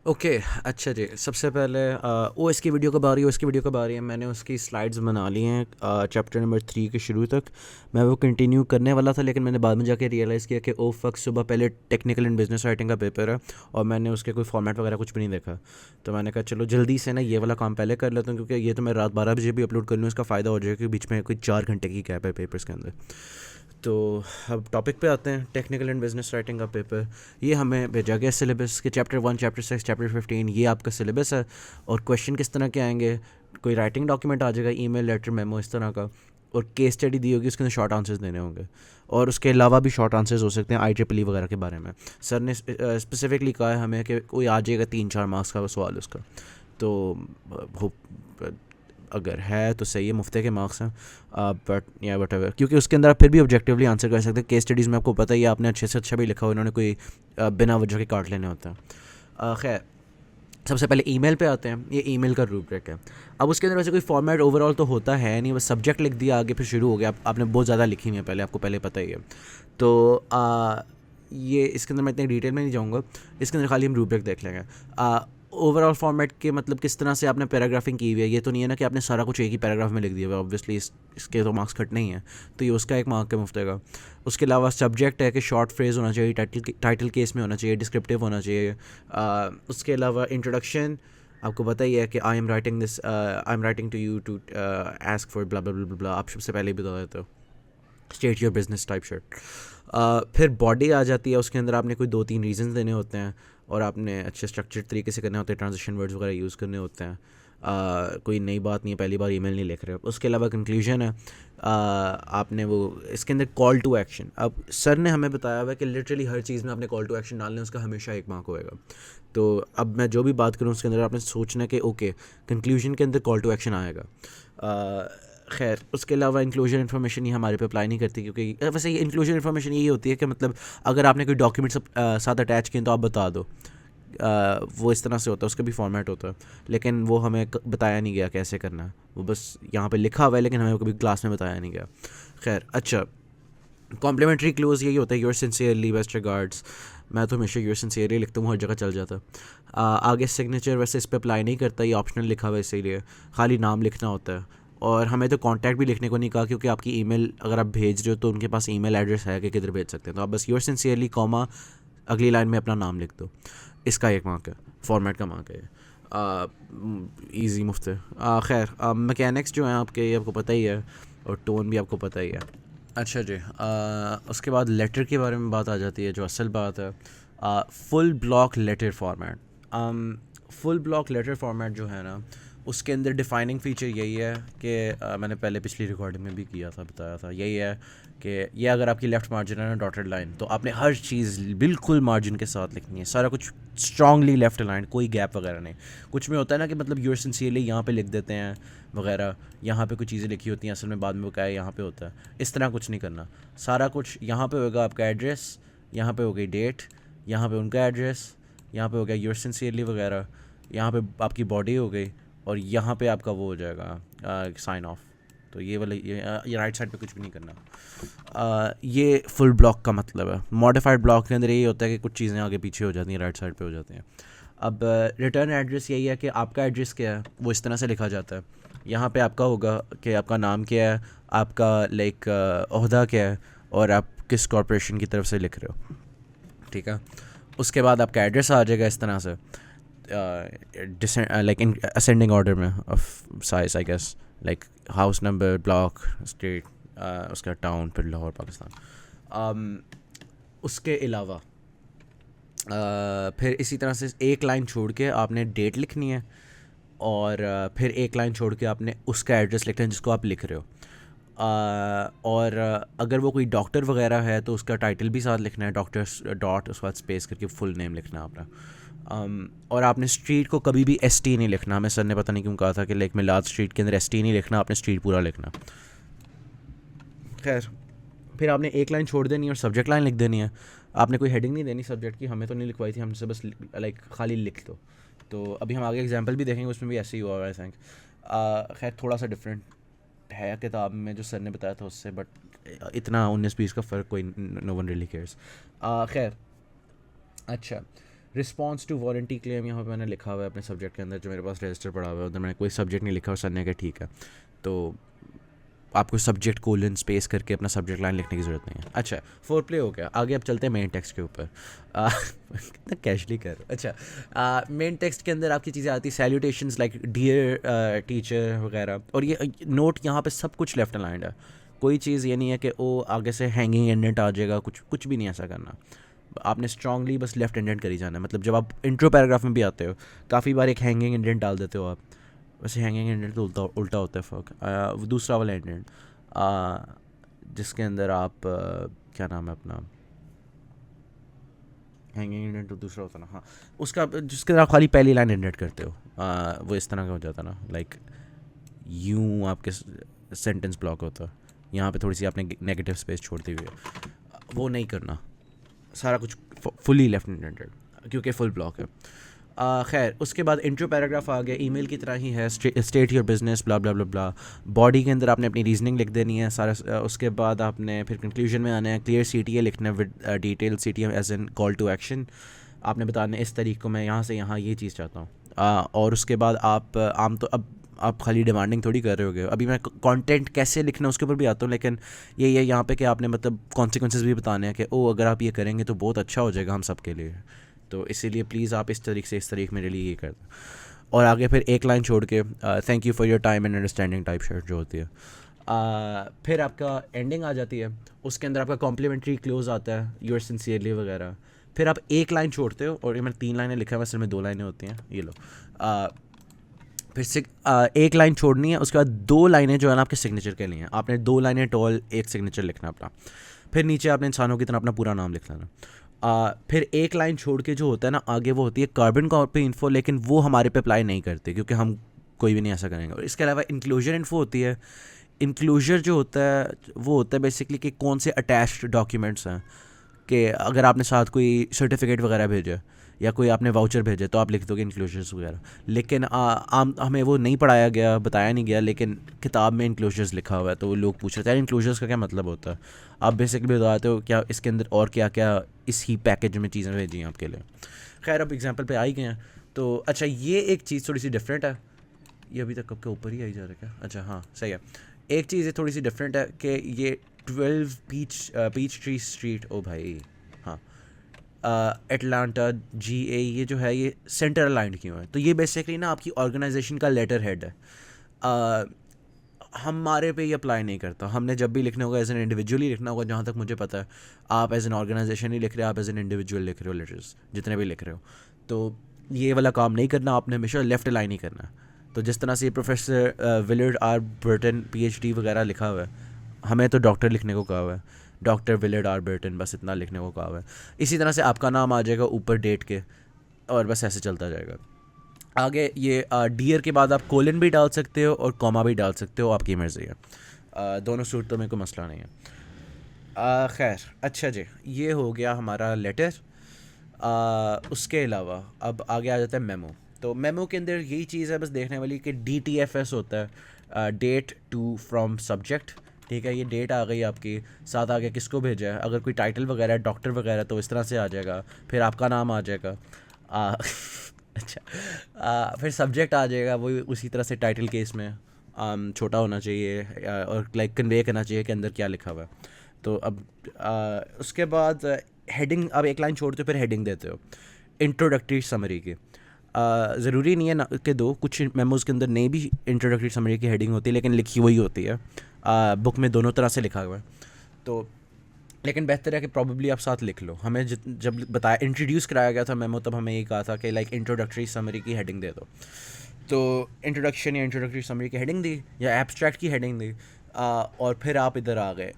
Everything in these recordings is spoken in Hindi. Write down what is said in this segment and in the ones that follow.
ओके। अच्छा जी, सबसे पहले वो इसकी वीडियो कब आ रही है, उसकी वीडियो कब आ रही है, मैंने उसकी स्लाइड्स बना ली हैं चैप्टर नंबर 3 के शुरू तक। मैं वो कंटिन्यू करने वाला था, लेकिन मैंने बाद में जाके रियलाइज़ किया कि ओ फक, सुबह पहले टेक्निकल एंड बिजनेस राइटिंग का पेपर है और मैंने उसके कोई फॉर्मेट वगैरह कुछ भी नहीं देखा। तो मैंने कहा चलो जल्दी से ना ये वाला काम पहले कर लेता हूँ, क्योंकि ये तो मैं रात 12 बजे भी अपलोड कर लूँ, इसका फ़ायदा हो जाएगा कि बीच में कोई 4 घंटे की गैप है पेपर्स के अंदर। तो अब टॉपिक पे आते हैं, टेक्निकल एंड बिजनेस राइटिंग का पेपर। ये हमें भेजा गया सिलेबस के चैप्टर 1, चैप्टर 6, चैप्टर 15, ये आपका सिलेबस है। और क्वेश्चन किस तरह के आएंगे, कोई राइटिंग डॉक्यूमेंट आ जाएगा, ईमेल, लेटर, मेमो, इस तरह का। और केस स्टडी दी होगी, उसके अंदर शॉर्ट आंसर्स देने होंगे। और उसके अलावा भी शॉर्ट आंसर्स हो सकते हैं IEEE वगैरह के बारे में। सर ने स्पेसिफिकली कहा है हमें कि कोई आ जाएगा 3-4 मार्क्स का सवाल उसका। तो होप अगर है तो सही है, मुफ्ते के मार्क्स हैं। बट या वट एवर, क्योंकि उसके अंदर आप फिर भी ऑब्जेक्टिवली आंसर कर सकते हैं। केस स्टडीज़ में आपको पता ही है, आपने अच्छे से अच्छा भी लिखा हो, इन्होंने कोई बिना वजह के काट लेने होते हैं। खैर, सबसे पहले ईमेल पे आते हैं। ये ईमेल का रूब्रिक है। अब उसके अंदर वैसे कोई फॉर्मेट ओवरऑल तो होता है नहीं, बस सब्जेक्ट लिख दिया, आगे फिर शुरू हो गया। आपने बहुत ज़्यादा लिखी हुई है पहले, आपको पहले पता ही है। तो ये इसके अंदर मैं इतनी डिटेल में नहीं जाऊँगा, इसके अंदर खाली हम रूब्रिक देख लेंगे। ओवरऑल फॉर्मेट के मतलब किस तरह से आपने पैराग्राफिंग की हुई है, ये तो नहीं है ना कि आपने सारा कुछ एक ही पैराग्राफ में लिख दिया हुआ है। ऑब्वियसली इसके तो मार्क्स कट नहीं है, तो ये उसका एक मार्क है मुफ्त का। उसके अलावा सब्जेक्ट है कि शॉर्ट फ्रेज होना चाहिए, टाइटल केस में होना चाहिए, डिस्क्रिप्टिव होना चाहिए। उसके अलावा इंट्रोडक्शन, आपको पता ही है कि I am writing to you to ask for blah blah blah blah, आप सबसे पहले ही बता देते हो, state your business type shirt. फिर बॉडी आ जाती है, उसके अंदर आपने कोई 2-3 रीजंस देने होते हैं और आपने अच्छे स्ट्रक्चर्ड तरीके से करने होते हैं, ट्रांजिशन वर्ड्स वगैरह यूज़ करने होते हैं। कोई नई बात नहीं है, पहली बार ईमेल नहीं लिख रहे हो। उसके अलावा कंक्लूजन है। आपने वो इसके अंदर कॉल टू एक्शन, अब सर ने हमें बताया हुआ है कि लिटरली हर चीज़ में आपने कॉल टू एक्शन डालना है, उसका हमेशा 1 मार्क होएगा। तो अब मैं जो भी बात करूँ उसके अंदर आपने सोचना है कि ओके, कंक्लूजन के अंदर कॉल टू एक्शन आएगा। खैर, उसके अलावा इंक्लूजन इन्फॉर्मेशन ये हमारे पे अप्लाई नहीं करती, क्योंकि वैसे ये इंक्लूजन इन्फॉर्मेशन यही होती है कि मतलब अगर आपने कोई डॉक्यूमेंट्स साथ अटैच किए तो आप बता दो। वो इस तरह से होता है, उसका भी फॉर्मेट होता है, लेकिन वो हमें बताया नहीं गया कैसे करना है। वो बस यहाँ पे लिखा हुआ है, लेकिन हमें कभी क्लास में बताया नहीं गया। खैर, अच्छा, कॉम्प्लीमेंट्री क्लोज यही होता है, योर सिंसियरली, बेस्ट रिगार्ड्स। मैं तो हमेशा योर सिंसियरली लिखता हूँ, हर जगह चल जाता है। आगे सिग्नेचर वैसे इस पर अप्लाई नहीं करता, ये ऑप्शनल लिखा हुआ है, इसीलिए खाली नाम लिखना होता है। और हमें तो कांटेक्ट भी लिखने को नहीं कहा, क्योंकि आपकी ईमेल अगर आप भेज रहे हो तो उनके पास ईमेल एड्रेस है कि किधर भेज सकते हैं। तो आप बस योर सिंसियरली कॉमा अगली लाइन में अपना नाम लिख दो, इसका 1 मार्क है, फॉर्मेट का मार्क है। ईजी मुफ्त है। खैर, मैकेनिक्स जो हैं आपके, ये आपको पता ही है, और टोन भी आपको पता ही है। अच्छा जी, उसके बाद लेटर के बारे में बात आ जाती है, जो असल बात है। Full block letter format. Full block letter format जो है ना, उसके अंदर डिफाइनिंग फ़ीचर यही है कि मैंने पहले पिछली रिकॉर्डिंग में भी किया था, बताया था, यही है कि ये अगर आपकी लेफ़्ट मार्जिन है ना, डॉटेड लाइन, तो आपने हर चीज़ बिल्कुल मार्जिन के साथ लिखनी है, सारा कुछ स्ट्रांगली लेफ्ट लाइन, कोई गैप वगैरह नहीं। कुछ में होता है ना कि मतलब यूर सिंसियरली यहाँ पे लिख देते हैं वगैरह, यहाँ पे कुछ चीज़ें लिखी होती हैं, असल में बाद में वो क्या है यहाँ पे होता है। इस तरह कुछ नहीं करना, सारा कुछ यहाँ पे होगा आपका एड्रेस, यहाँ पे हो गई डेट, यहाँ पे उनका एड्रेस, यहाँ पे हो गया योर सिंसियरली वगैरह, यहाँ पे आपकी बॉडी हो गई, और यहाँ पे आपका वो हो जाएगा साइन ऑफ। तो ये वाला ये राइट साइड पे कुछ भी नहीं करना। ये फुल ब्लॉक का मतलब है। मॉडिफाइड ब्लॉक के अंदर यही होता है कि कुछ चीज़ें आगे पीछे हो जाती हैं, राइट साइड पे हो जाती हैं। अब रिटर्न एड्रेस यही है कि आपका एड्रेस क्या है, वो इस तरह से लिखा जाता है। यहाँ पे आपका होगा कि आपका नाम क्या है, आपका लाइक ओहदा क्या है, और आप किस कॉरपोरेशन की तरफ से लिख रहे हो, ठीक है। उसके बाद आपका एड्रेस आ जाएगा इस तरह से, लाइक इन असेंडिंग ऑर्डर में of size, I guess, like house number, block, state, उसका टाउन, फिर लाहौर, पाकिस्तान। उसके अलावा फिर इसी तरह से एक लाइन छोड़ के आपने डेट लिखनी है, और फिर एक लाइन छोड़ के आपने उसका एड्रेस लिखना है जिसको आप लिख रहे हो। और अगर वो कोई डॉक्टर वगैरह है तो उसका टाइटल भी साथ लिखना है, डॉक्टर डॉट, उसके बाद स्पेस करके फुल नेम लिखना है अपना। और आपने स्ट्रीट को कभी भी ST नहीं लिखना। हमें सर ने पता नहीं क्यों कहा था कि लाइक मिलाद स्ट्रीट के अंदर ST नहीं लिखना, आपने स्ट्रीट पूरा लिखना। खैर, फिर आपने एक लाइन छोड़ देनी है और सब्जेक्ट लाइन लिख देनी है। आपने कोई हेडिंग नहीं देनी सब्जेक्ट की, हमें तो नहीं लिखवाई थी, हमसे बस लाइक खाली लिख दो। तो अभी हम आगे एग्जांपल भी देखेंगे, उसमें भी ऐसे ही हुआ है आई थिंक। खैर, थोड़ा सा डिफरेंट है किताब में जो सर ने बताया था उससे, बट इतना 19-20 का फ़र्क कोई नो वन रियली केयर्स। खैर, अच्छा, रिस्पॉन्स टू वारंटी क्लेम यहाँ पे मैंने लिखा हुआ है अपने सब्जेक्ट के अंदर, जो मेरे पास रजिस्टर पड़ा हुआ है उधर मैंने कोई सब्जेक्ट नहीं लिखा और सर ने कहा ठीक है। तो आपको सब्जेक्ट कोलन स्पेस करके अपना सब्जेक्ट लाइन लिखने की ज़रूरत नहीं है। अच्छा, फोर प्ले हो गया, आगे अब चलते हैं मेन टेक्स्ट के ऊपर। कितना कैशली कर। अच्छा, मेन टेक्स्ट के अंदर आपकी चीज़ें आती, सैल्यूटेशंस लाइक डियर टीचर वगैरह, और ये नोट यहाँ पे सब कुछ लेफ्ट अलाइंड है। कोई चीज़ ये नहीं है कि ओ आगे से हैंगिंग एंडेंट आ जाएगा, कुछ भी नहीं ऐसा करना। आपने स्ट्रांगली बस लेफ्ट एंडेंट करी जाना है। मतलब जब आप इंट्रो पैराग्राफ में भी आते हो काफ़ी बार एक हैंगिंग एंडेंट डाल देते हो आप, वैसे हैंगिंग एंडेंट तो उल्टा होता है फ़र्क। दूसरा वाला एंडेंट जिसके अंदर आप क्या नाम है अपना, हैंगिंग एंडेंट तो दूसरा होता है ना, हाँ उसका, जिसके अंदर आप खाली पहली लाइन एंडेंट करते हो, वो इस तरह का हो जाता है ना, लाइक यूँ आपके सेंटेंस ब्लॉक होता है। यहाँ पे थोड़ी सी आपने नेगेटिव स्पेस छोड़ दी हुई है, वो नहीं करना, सारा कुछ फुली लेफ्ट एंडेंटेड क्योंकि फुल ब्लॉक है। खैर उसके बाद इंट्रो पैराग्राफ आ गया, ईमेल की तरह ही है, state your business blah blah blah blah. Body के अंदर आपने अपनी रीजनिंग लिख देनी है सारा। उसके बाद आपने फिर कंक्लूजन में आना है, क्लियर CTA लिखना है with detail, CTA as an call to action. आपने बताना इस तारीख को मैं यहाँ से यहाँ ये चीज़ चाहता हूँ। और उसके बाद आप अब आप खाली डिमांडिंग थोड़ी कर रहे होगे। अभी मैं कंटेंट कैसे लिखना है उसके ऊपर भी आता हूँ, लेकिन ये यहाँ पे कि आपने मतलब कॉन्सिक्वेंसेस भी बताने हैं कि ओ अगर आप ये करेंगे तो बहुत अच्छा हो जाएगा हम सब के लिए, तो इसीलिए प्लीज़ आप इस तारीख से इस तारीख मेरे लिए ये कर दें। और आगे फिर एक लाइन छोड़ के thank you for your time and understanding type shirt जो होती है। फिर आपका एंडिंग आ जाती है, उसके अंदर आपका कॉम्प्लीमेंट्री क्लोज आता है, यूर सिंसियरली वगैरह। फिर आप एक लाइन छोड़ते हो, और ये मैंने 3 लाइनें लिखा है, असल में 2 लाइनें होती हैं, ये लो। फिर से एक लाइन छोड़नी है, उसके बाद 2 लाइनें जो है ना आपके सिग्नेचर के लिए हैं। आपने 2 लाइनें टॉल एक सिग्नेचर लिखना अपना। फिर नीचे आपने इंसानों की तरह अपना पूरा नाम लिख लेना। फिर एक लाइन छोड़ के जो होता है ना आगे, वो होती है कार्बन कॉपी इन्फो, लेकिन वो हमारे पे अप्लाई नहीं करते क्योंकि हम कोई भी नहीं ऐसा करेंगे। और इसके अलावा इंक्लूजर इन्फो होती है। इंक्लूजर जो होता है वो होता है बेसिकली कि कौन से अटैच्ड डॉक्यूमेंट्स हैं, कि अगर आपने साथ कोई सर्टिफिकेट वगैरह भेजा या कोई आपने वाउचर भेजे तो आप लिख दोगे इंक्लोजर्स वगैरह। लेकिन हमें वो नहीं पढ़ाया गया, बताया नहीं गया, लेकिन किताब में इंक्लोजर्स लिखा हुआ है, तो लोग पूछ रहे थे इंक्लोजर्स का क्या मतलब होता है। आप बेसिकली बताते हो क्या इसके अंदर और क्या क्या इस ही पैकेज में चीज़ें भेजी हैं आपके लिए। खैर अब एग्जाम्पल पे आ ही गए हैं, तो अच्छा ये एक चीज़ थोड़ी सी डिफरेंट है, ये अभी तक कब के ऊपर ही आई जा रहा है क्या? अच्छा हाँ सही है। एक चीज़ ये थोड़ी सी डिफरेंट है कि ये 12 पीच ट्री स्ट्रीट, ओ भाई हाँ, एटलांटा GA, ये जो है ये सेंटर अलाइंड क्यों है? तो ये बेसिकली ना आपकी ऑर्गेनाइजेशन का लेटर हेड है। हमारे पे ये अप्लाई नहीं करता। हमने जब भी लिखना होगा एज एन इंडिविजुअली लिखना होगा, जहाँ तक मुझे पता है। आप एज एन ऑर्गेनाइजेशन नहीं लिख रहे, आप एज एन इंडिविजुअल लिख रहे हो लेटर्स, जितने भी लिख रहे हो। तो ये वाला काम नहीं करना आपने, हमेशा लेफ्ट अलाइन ही करना। तो जिस तरह से professor Willard R Burton PhD वगैरह लिखा हुआ है, हमें तो डॉक्टर लिखने को कहा हुआ है, डॉक्टर विलियर्ड आर बर्टन, बस इतना लिखने को कहा हुआ है। इसी तरह से आपका नाम आ जाएगा ऊपर डेट के, और बस ऐसे चलता जाएगा आगे। ये डियर के बाद आप कोलन भी डाल सकते हो और कॉमा भी डाल सकते हो, आपकी मर्ज़ी है। दोनों सूरतों में कोई मसला नहीं है। खैर अच्छा जी, ये हो गया हमारा लेटर। उसके अलावा अब आगे आ जाता है मेमो। तो मेमो के अंदर यही चीज़ है बस देखने वाली कि DTFS होता है, डेट टू फ्रॉम सब्जेक्ट। ठीक है, ये डेट आ गई आपकी, साथ आगे किसको भेजा है, अगर कोई टाइटल वगैरह डॉक्टर वगैरह तो इस तरह से आ जाएगा, फिर आपका नाम आ जाएगा। अच्छा, फिर सब्जेक्ट आ जाएगा वही उसी तरह से टाइटल केस में छोटा होना चाहिए, और लाइक कन्वे करना चाहिए कि अंदर क्या लिखा हुआ है। तो अब उसके बाद हेडिंग, अब एक लाइन छोड़ते हो फिर हेडिंग देते हो इंट्रोडक्टरी समरी की। ज़रूरी नहीं है ना कि दो, कुछ मेमोज़ के अंदर नहीं भी इंट्रोडक्टरी समरी की हेडिंग होती है, लेकिन लिखी वही होती है। बुक में दोनों तरह से लिखा हुआ है, तो लेकिन बेहतर है कि प्रॉबेबली आप साथ लिख लो। हमें जब बताया इंट्रोड्यूस कराया गया था मेमो, तब हमें ये कहा था कि लाइक इंट्रोडक्टरी समरी की हेडिंग दे दो। तो इंट्रोडक्शन या इंट्रोडक्टरी समरी की हेडिंग दी या एब्स्ट्रैक्ट की हेडिंग दी, और फिर आप इधर आ गए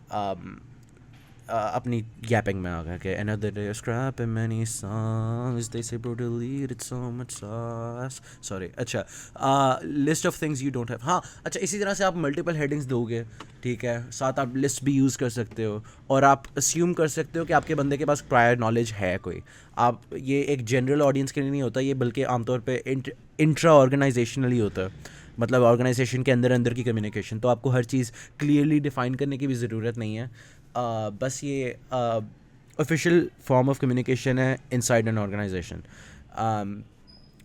अपनी गैपिंग में आ गया कि another day scrapping many songs they say bro deleted so much sauce sorry। अच्छा, list of things you don't have. हाँ अच्छा, इसी तरह से आप मल्टीपल हेडिंग्स दोगे, ठीक है, साथ आप लिस्ट भी यूज़ कर सकते हो, और आप अस्यूम कर सकते हो कि आपके बंदे के पास प्रायर नॉलेज है कोई। आप ये एक जनरल ऑडियंस के लिए नहीं होता ये, बल्कि आमतौर पे इंट्रा ऑर्गेनाइजेशनली होता है, मतलब ऑर्गेनाइजेशन के अंदर की कम्युनिकेशन। तो आपको हर चीज़ क्लियरली डिफ़ाइन करने की भी ज़रूरत नहीं है। बस ये ऑफिशियल फॉर्म ऑफ कम्युनिकेशन है इनसाइड एन ऑर्गेनाइजेशन,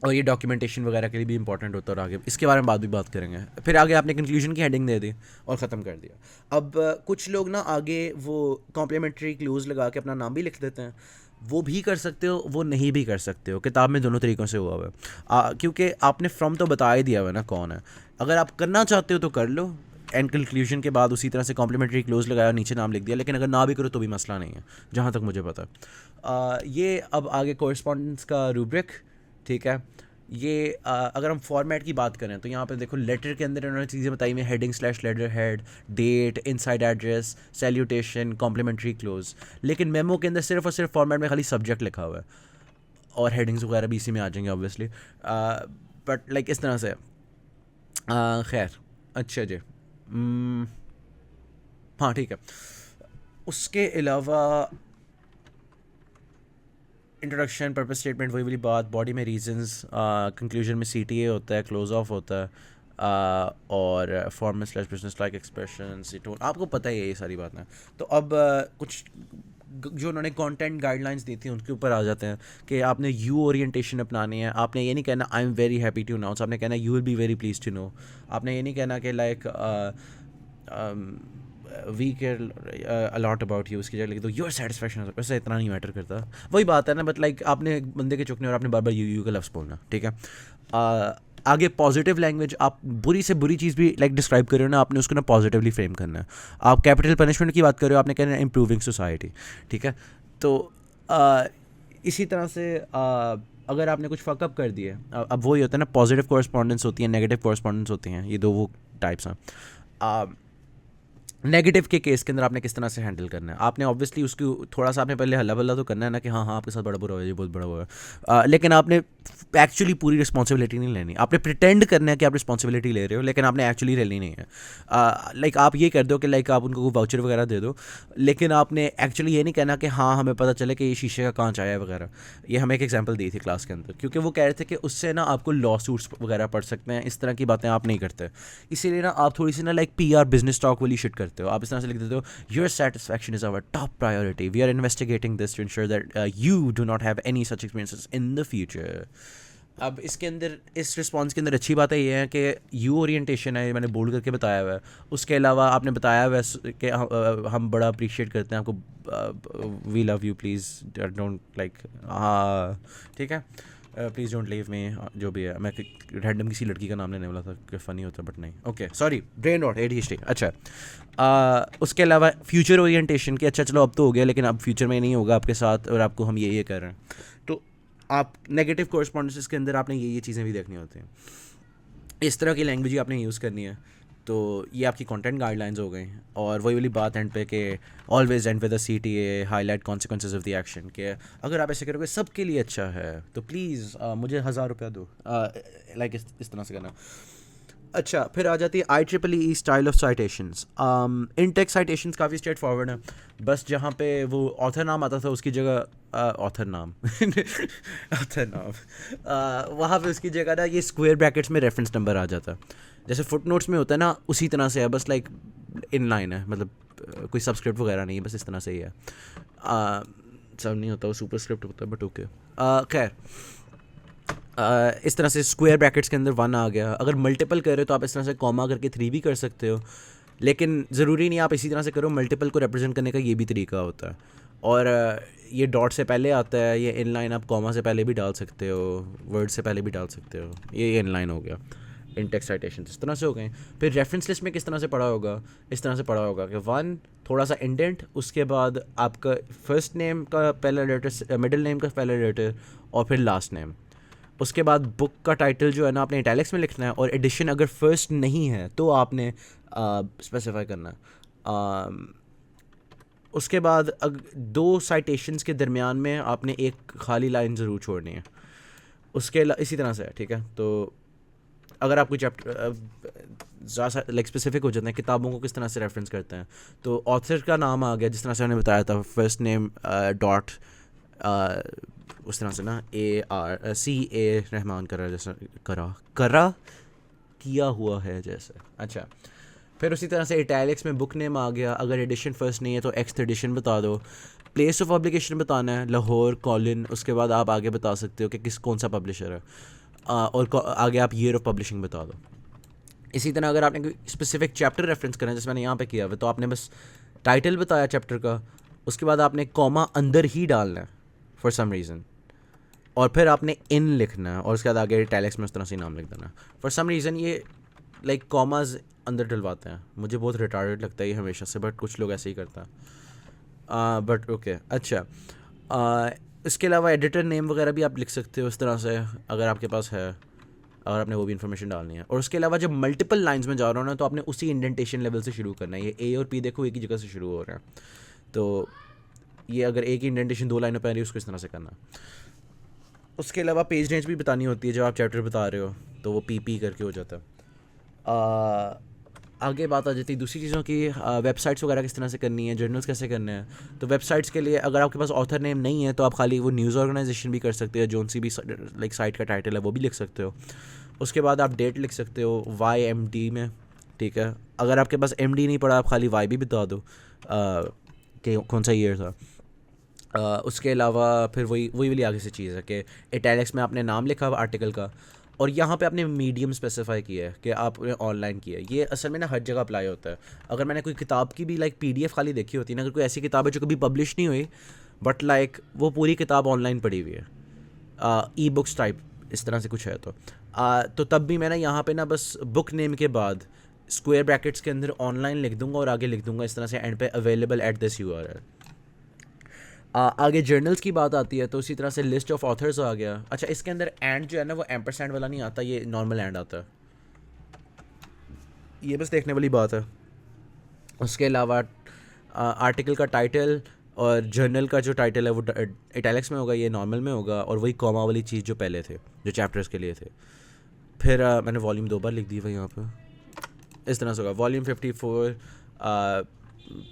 और ये डॉक्यूमेंटेशन वगैरह के लिए भी इंपॉर्टेंट होता है। और आगे इसके बारे में बाद भी बात करेंगे। फिर आगे आपने कंक्लूजन की हेडिंग दे दी और ख़त्म कर दिया। अब कुछ लोग ना आगे वो कॉम्प्लीमेंट्री क्लूज लगा के अपना नाम भी लिख देते हैं। वो भी कर सकते हो, वो नहीं भी कर सकते हो। किताब में दोनों तरीक़ों से हुआ हुआ है, क्योंकि आपने फ्रॉम तो बता ही दिया हुआ है ना कौन है। अगर आप करना चाहते हो तो कर लो, एंड कंक्लूजन के बाद उसी तरह से कॉम्प्लीमेंट्री क्लोज लगाया, नीचे नाम लिख दिया। लेकिन अगर ना भी करो तो भी मसला नहीं है, जहाँ तक मुझे पता है। ये अब आगे कोरिस्पॉन्डेंस का रूब्रिक, ठीक है। ये अगर हम फॉर्मेट की बात करें तो यहाँ पे देखो, लेटर के अंदर उन्होंने चीज़ें बताई हुई, heading slash letter head, date, inside address, salutation, complimentary close. लेकिन मेमो के अंदर सिर्फ और सिर्फ फॉर्मेट में खाली सब्जेक्ट लिखा हुआ है, और हेडिंग्स वगैरह भी इसी में आ जाएंगे ऑब्वियसली, बट लाइक इस तरह से। खैर, अच्छा जी, हाँ ठीक है। उसके अलावा इंट्रोडक्शन, पर्पस स्टेटमेंट, वही वाली बात, बॉडी में रीजंस, कंक्लूजन में CTA होता है, क्लोज ऑफ होता है, और formal slash business like expression, tone, आपको पता ही है ये सारी बातें। तो अब कुछ जो उन्होंने कंटेंट गाइडलाइंस दी थी उनके ऊपर आ जाते हैं कि आपने यू ओरिएंटेशन अपनानी है। आपने ये नहीं कहना I am very happy to announce, आपने कहना you will be very please to know. आपने ये नहीं कहना कि like we care a lot about you, उसकी जगह लिख दो योर सेटिस्फैक्शन। वैसे इतना नहीं मैटर करता, वही बात है ना, बट लाइक आपने बंदे के चुकने और आपने बार बार यू का लफ्ज़ बोलना, ठीक है। आगे पॉजिटिव लैंग्वेज, आप बुरी से बुरी चीज़ भी लाइक डिस्क्राइब कर रहे हो ना, आपने उसको ना पॉजिटिवली फ्रेम करना है। आप कैपिटल पनिशमेंट की बात कर रहे हो, आपने कहना है इम्प्रूविंग सोसाइटी, ठीक है। तो इसी तरह से अगर आपने कुछ फकअप कर दिए, अब वही होता है ना, पॉजिटिव कोरस्पॉन्डेंस होती है, नेगेटिव कोरस्पॉन्डेंस होती हैं, ये दो वो टाइप्स हैं। नेगेटिव के केस के अंदर आपने किस तरह से हैंडल करना है, आपने ऑब्वियसली उसकी थोड़ा सा आपने पहले हल्ला बल्ला तो करना है ना कि हाँ हाँ आपके साथ बड़ा बुरा हो, ये बहुत बड़ा हुआ है, लेकिन आपने एक्चुअली पूरी रिस्पॉन्सिबिलिटी नहीं लेनी। आपने प्रिटेंड करना है कि आप रिस्पॉन्सिबिलिटी ले रहे हो, लेकिन आपने एक्चुअली लेनी नहीं है। लाइक आप ये कर दो कि लाइक आप उनको कोई वाउचर वगैरह दे दो, लेकिन आपने एक्चुअली ये नहीं कहना कि हाँ हमें पता चले कि ये शीशे का कांच आया है वगैरह। ये हमें एक एग्जाम्पल दी थी क्लास के अंदर, क्योंकि वो कह रहे थे कि उससे ना आपको लॉ सूट्स वगैरह पढ़ सकते हैं, इस तरह की बातें आप नहीं करते। इसीलिए ना आप थोड़ी सी ना लाइक PR बिजनेस टॉक वाली शिट करते हो। आप इस तरह से लिख देते हो your satisfaction is our top priority, we are investigating this to ensure that you do not have any such experiences in the future. अब इसके अंदर, इस रिस्पॉन्स के अंदर अच्छी बात है ये है कि यू ओरिएंटेशन है, मैंने बोल्ड करके बताया हुआ है। उसके अलावा आपने बताया हुआ है कि हम बड़ा अप्रिशिएट करते हैं आपको, we love you, please don't like, हाँ ठीक है, प्लीज़ डोंट लीव मी, जो भी है। मैं रैंडम किसी लड़की का नाम लेने वाला था कि फ़नी होता, बट नहीं, okay sorry, brain rot, ADHD। अच्छा, उसके अलावा फ्यूचर ओरिएंटेशन की, अच्छा चलो अब तो हो गया, लेकिन अब फ्यूचर में नहीं होगा आपके साथ, और आपको हम ये कर रहे हैं। तो आप नेगेटिव कोरस्पॉन्डेंसेस के अंदर आपने ये चीज़ें भी देखनी होती हैं, इस तरह की लैंग्वेज ही आपने यूज़ करनी है। तो ये आपकी कंटेंट गाइडलाइंस हो गई। और वही वाली बात एंड पे कि always and with a CTA, highlight consequences of the action, कि अगर आप ऐसे करोगे सबके लिए अच्छा है तो प्लीज़ मुझे 1000 रुपया दो, लाइक इस तरह से करना। अच्छा, फिर आ जाती है IEEE style of citations. In text citations काफ़ी स्ट्रेट फॉरवर्ड है, बस जहाँ पे वो ऑथर नाम आता था उसकी जगह ऑथर नाम ऑथर नाम वहाँ पे उसकी जगह ना ये स्क्वायर ब्रैकेट्स में रेफरेंस नंबर आ जाता है, जैसे फुट नोट्स में होता है ना, उसी तरह से है, बस लाइक इन लाइन है, मतलब कोई सबस्क्रिप्ट वगैरह नहीं है, बस इस तरह से ही है। सब नहीं होता, वो सुपर स्क्रिप्ट होता है, बट ओके। खैर, इस तरह से स्क्वायर ब्रैकेट्स के अंदर 1 आ गया। अगर मल्टीपल कर रहे हो तो आप इस तरह से कॉमा करके 3 भी कर सकते हो, लेकिन ज़रूरी नहीं आप इसी तरह से करो। मल्टीपल को रिप्रेजेंट करने का ये भी तरीका होता है, और ये डॉट से पहले आता है, ये इन लाइन आप कॉमा से पहले भी डाल सकते हो, वर्ड से पहले भी डाल सकते हो। ये इन लाइन हो गया। इन टेक्स्ट साइटेशन इस तरह से हो गए। फिर रेफरेंस लिस्ट में किस तरह से पढ़ा होगा, इस तरह से पढ़ा होगा कि 1 थोड़ा सा इंडेंट, उसके बाद आपका फर्स्ट नेम का पहला लेटर, मिडिल नेम का पहला लेटर, और फिर लास्ट नेम। उसके बाद बुक का टाइटल जो है ना आपने इटैलिक्स में लिखना है, और एडिशन अगर फर्स्ट नहीं है तो आपने स्पेसिफाई करना है। उसके बाद 2 साइटेशंस के दरमियान में आपने एक खाली लाइन ज़रूर छोड़नी है। उसके इसी तरह से है, ठीक है। तो अगर आप कोई चैप्टर ज़्यादा लाइक स्पेसिफिक हो जाते हैं, किताबों को किस तरह से रेफरेंस करते हैं, तो ऑथर का नाम आ गया, जिस तरह से मैंने बताया था, फर्स्ट नेम डॉट उस तरह से ना ARCA रहमान करा, जैसा करा किया हुआ है जैसे। अच्छा, फिर उसी तरह से इटैलिक्स में बुक नेम आ गया, अगर एडिशन फर्स्ट नहीं है तो एक्स एडिशन बता दो। प्लेस ऑफ पब्लिकेशन बताना है, लाहौर कॉलिन, उसके बाद आप आगे बता सकते हो कि कौन सा पब्लिशर है, और आगे आप ईयर ऑफ पब्लिशिंग बता दो। इसी तरह अगर आपने कोई स्पेसिफिक चैप्टर रेफरेंस करना है, जैसे मैंने यहाँ पे किया हुआ, तो आपने बस टाइटल बताया चैप्टर का, उसके बाद आपने कॉमा अंदर ही डालना है फॉर सम रीज़न, और फिर आपने इन लिखना है, और उसके बाद आगे इटैलिक्स में उस तरह से नाम लिख देना। फॉर सम रीज़न ये लाइक कॉमाज अंदर डलवाते हैं, मुझे बहुत रिटार्डेड लगता है ये हमेशा से, बट कुछ लोग ऐसे ही करता है, बट ओके। अच्छा, इसके अलावा एडिटर नेम वगैरह भी आप लिख सकते हो इस तरह से, अगर आपके पास है, अगर आपने वो भी इन्फॉर्मेशन डालनी है। और उसके अलावा जब मल्टीपल लाइंस में जा रहा हो ना, तो आपने उसी इंडेंटेशन लेवल से शुरू करना है। ये ए और पी देखो एक ही जगह से शुरू हो रहे हैं, तो ये अगर एक ही इंडेंटेशन 2 लाइनों पर आ रही है, उसको इस तरह से करना। उसके अलावा पेज रेंज भी बतानी होती है, जब आप चैप्टर बता रहे हो तो वो पी करके हो जाता है। आगे बात आ जाती है दूसरी चीज़ों की, वेबसाइट्स वगैरह किस तरह से करनी है, जर्नल्स कैसे करने हैं। तो वेबसाइट्स के लिए अगर आपके पास ऑथर नेम नहीं है तो आप खाली वो न्यूज़ ऑर्गेनाइजेशन भी कर सकते हो, जोन सी भी लाइक साइट का टाइटल है वो भी लिख सकते हो। उसके बाद आप डेट लिख सकते हो YMD में, ठीक है। अगर आपके पास MD नहीं पड़ा, आप खाली Y भी बता दो कि कौन सा ईयर था। उसके अलावा फिर वही वाली आगे से चीज़ है कि इटैलिक्स में आपने नाम लिखा हुआ आर्टिकल का, और यहाँ पे आपने मीडियम स्पेसिफाई किया है कि आपने ऑनलाइन किया है। ये असल में ना हर जगह अप्लाई होता है। अगर मैंने कोई किताब की भी लाइक PDF खाली देखी होती है ना, अगर कोई ऐसी किताब है जो कभी पब्लिश नहीं हुई बट लाइक वो पूरी किताब ऑनलाइन पड़ी हुई है, E-बुक्स टाइप इस तरह से कुछ है, तो तब भी मैं ना यहाँ पे ना बस बुक नेम के बाद स्क्वायर ब्रैकेट्स के अंदर ऑनलाइन लिख दूंगा और आगे लिख दूंगा इस तरह से एंड पे अवेलेबल एट दिस URL। आगे जर्नल्स की बात आती है तो उसी तरह से लिस्ट ऑफ ऑथर्स आ गया। अच्छा, इसके अंदर एंड जो है ना वो एम्परसैंड वाला नहीं आता, ये नॉर्मल एंड आता है, ये बस देखने वाली बात है। उसके अलावा आर्टिकल का टाइटल और जर्नल का जो टाइटल है वो इटैलिक्स में होगा, ये नॉर्मल में होगा, और वही कॉमा वाली चीज़ जो पहले थे जो चैप्टर्स के लिए थे। फिर मैंने वॉल्यूम 2 बार लिख दी भाई यहाँ पे, इस तरह से होगा volume 54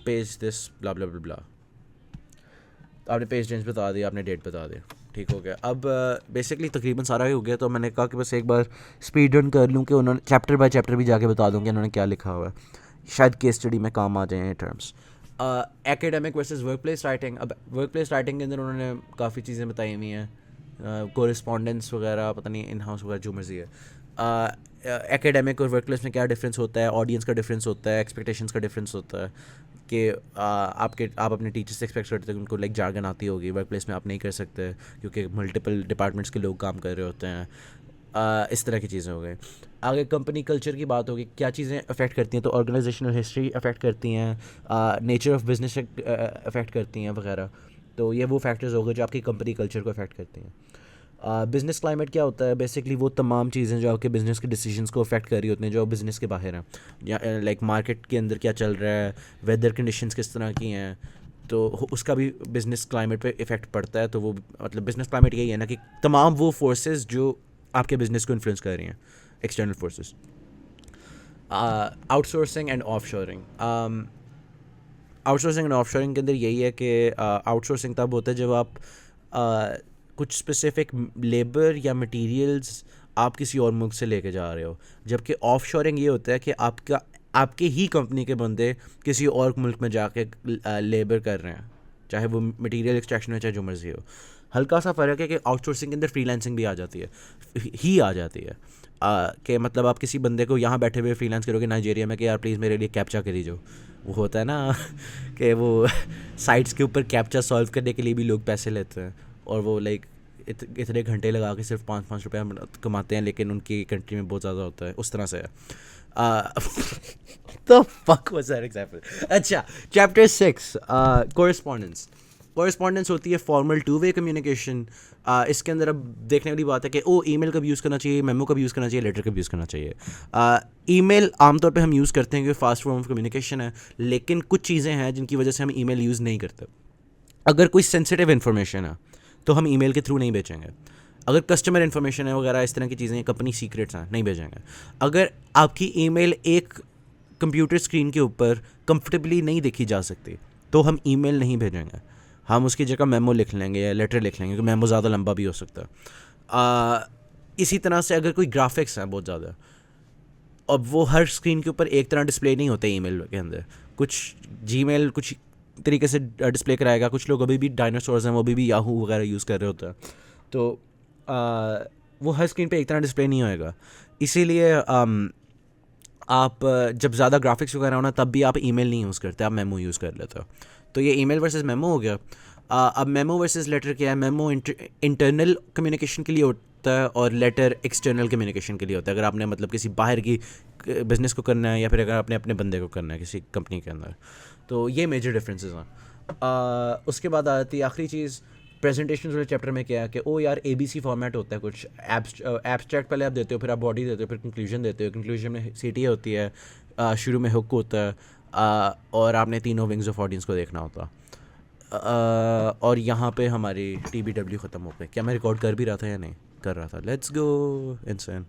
page this blah blah blah ब्ला। आपने पेज रेंज बता दिया, आपने डेट बता दिया, ठीक हो गया। अब बेसिकली तकरीबन सारा ही हो गया, तो मैंने कहा कि बस एक बार स्पीड रन कर लूँ कि उन्होंने चैप्टर बाय चैप्टर भी जाके बता दूँ कि उन्होंने क्या लिखा हुआ है, शायद केस स्टडी में काम आ जाए ये terms. Academic versus work place writing. अब वर्क प्लेस राइटिंग के अंदर उन्होंने काफ़ी चीज़ें बताई हुई हैं, कोरिस्पॉन्डेंस वगैरह, पता नहीं इन हाउस वगैरह जो मर्जी है। एकेडमिक और वर्क प्लेस में क्या डिफरेंस होता है, ऑडियंस का डिफरेंस होता है, एक्सपेक्टेशंस का डिफरेंस होता है कि आप अपने टीचर्स से एक्सपेक्ट करते हैं उनको लाइक जार्गन आती होगी, वर्क प्लेस में आप नहीं कर सकते क्योंकि मल्टीपल डिपार्टमेंट्स के लोग काम कर रहे होते हैं। इस तरह की चीज़ें हो गई। आगे कंपनी कल्चर की बात होगी, क्या चीज़ें अफेक्ट करती हैं, तो ऑर्गेनाइजेशनल हिस्ट्री अफेक्ट करती हैं, नेचर ऑफ बिजनेस अफेक्ट करती हैं वगैरह। तो ये वो फैक्टर्स हो गए जो आपकी कंपनी कल्चर को अफेक्ट करती हैं। बिज़नेस क्लाइमेट क्या होता है, बेसिकली वो तमाम चीज़ें जो आपके बिज़नेस के डिसीजंस को अफेक्ट कर रही होती हैं जो बिज़नेस के बाहर हैं, या लाइक मार्केट के अंदर क्या चल रहा है, वेदर कंडीशंस किस तरह की हैं, तो उसका भी बिज़नेस क्लाइमेट पे इफ़ेक्ट पड़ता है। तो वो मतलब बिज़नेस क्लाइमेट यही है ना कि तमाम वो फोर्सेस जो आपके बिज़नेस को इन्फ्लुएंस कर रही हैं, external forces. Outsourcing and offshoring. Outsourcing and offshoring के अंदर यही है कि आउटसोर्सिंग तब होता है जब आप कुछ स्पेसिफिक लेबर या मटेरियल्स आप किसी और मुल्क से लेके जा रहे हो, जबकि ऑफशोरिंग ये होता है कि आपके ही कंपनी के बंदे किसी और मुल्क में जाके लेबर कर रहे हैं, चाहे वो मटेरियल एक्सट्रैक्शन हो चाहे जो मर्जी हो। हल्का सा फ़र्क है कि आउटसोर्सिंग के अंदर फ्रीलांसिंग भी आ जाती है, आ जाती है कि मतलब आप किसी बंदे को यहाँ बैठे हुए फ्रीलांस करोगे नाइजीरिया में कि यार प्लीज़ मेरे लिए कैप्चा कर दीजिए। वो होता है ना कि वो साइट्स के ऊपर कैप्चा सॉल्व करने के लिए भी लोग पैसे लेते हैं, और वो लाइक इतने घंटे लगा के सिर्फ 5-5 रुपये कमाते हैं, लेकिन उनकी कंट्री में बहुत ज़्यादा होता है, उस तरह से है। तो फक वाज दैट एग्जांपल। अच्छा, चैप्टर 6 कोरिस्पॉन्डेंस। कोरिस्पॉन्डेंस होती है फॉर्मल 2-वे कम्युनिकेशन। इसके अंदर अब देखने वाली बात है कि ईमेल कब यूज़ करना चाहिए, मेमो कब यूज़ करना चाहिए, लेटर कब यूज़ करना चाहिए। ईमेल आमतौर पे हम यूज़ करते हैं क्योंकि फास्ट फॉर्म ऑफ कम्युनिकेशन है, लेकिन कुछ चीज़ें हैं जिनकी वजह से हम ईमेल यूज़ नहीं करते। अगर कोई सेंसिटिव इन्फॉर्मेशन है तो हम ईमेल के थ्रू नहीं भेजेंगे। अगर कस्टमर इन्फॉर्मेशन है वगैरह इस तरह की चीज़ें, कंपनी सीक्रेट्स हैं, नहीं भेजेंगे। अगर आपकी ईमेल एक कंप्यूटर स्क्रीन के ऊपर कंफर्टेबली नहीं देखी जा सकती तो हम ईमेल नहीं भेजेंगे, हम उसकी जगह मेमो लिख लेंगे या लेटर लिख लेंगे, क्योंकि मेमो ज़्यादा लंबा भी हो सकता है। इसी तरह से अगर कोई ग्राफिक्स हैं बहुत ज़्यादा, अब वो हर स्क्रीन के ऊपर एक तरह डिस्प्ले नहीं होते ईमेल के अंदर। कुछ जीमेल कुछ तरीके से डिस्प्ले कराएगा, कुछ लोग अभी भी डायनासोर्स हैं वो अभी भी याहू वगैरह यूज़ कर रहे होते हैं, तो वो हर स्क्रीन पे एक तरह डिस्प्ले नहीं होएगा। इसीलिए आप जब ज़्यादा ग्राफिक्स वगैरह हो ना तब भी आप ईमेल नहीं यूज़ करते, आप मेमो यूज़ कर लेते हो। तो ये ईमेल वर्सेस मेमो हो गया। अब मेमो वर्सेस लेटर क्या है? मेमो इंटरनल कम्युनिकेशन के लिए होता है और लेटर एक्सटर्नल कम्युनिकेशन के लिए होता है। अगर आपने मतलब किसी बाहर की बिज़नेस को करना है या फिर अगर आपने अपने बंदे को करना है किसी कंपनी के अंदर, तो ये मेजर डिफरेंसेस हैं। उसके बाद आती है आखिरी चीज़ प्रेजेंटेशन वाले चैप्टर में, क्या है कि ओ यार ABC फॉर्मेट होता है कुछ। एब्स्ट्रैक्ट पहले आप देते हो, फिर आप बॉडी देते हो, फिर कंक्लूजन देते हो। कंक्लूजन में CTA होती है, शुरू में हुक होता है, और आपने तीनों विंग्स ऑफ ऑडियंस को देखना होता। और यहाँ पे हमारी TBW ख़त्म हो गई। क्या मैं रिकॉर्ड कर भी रहा था या नहीं कर रहा था? लेट्स गो इंसान।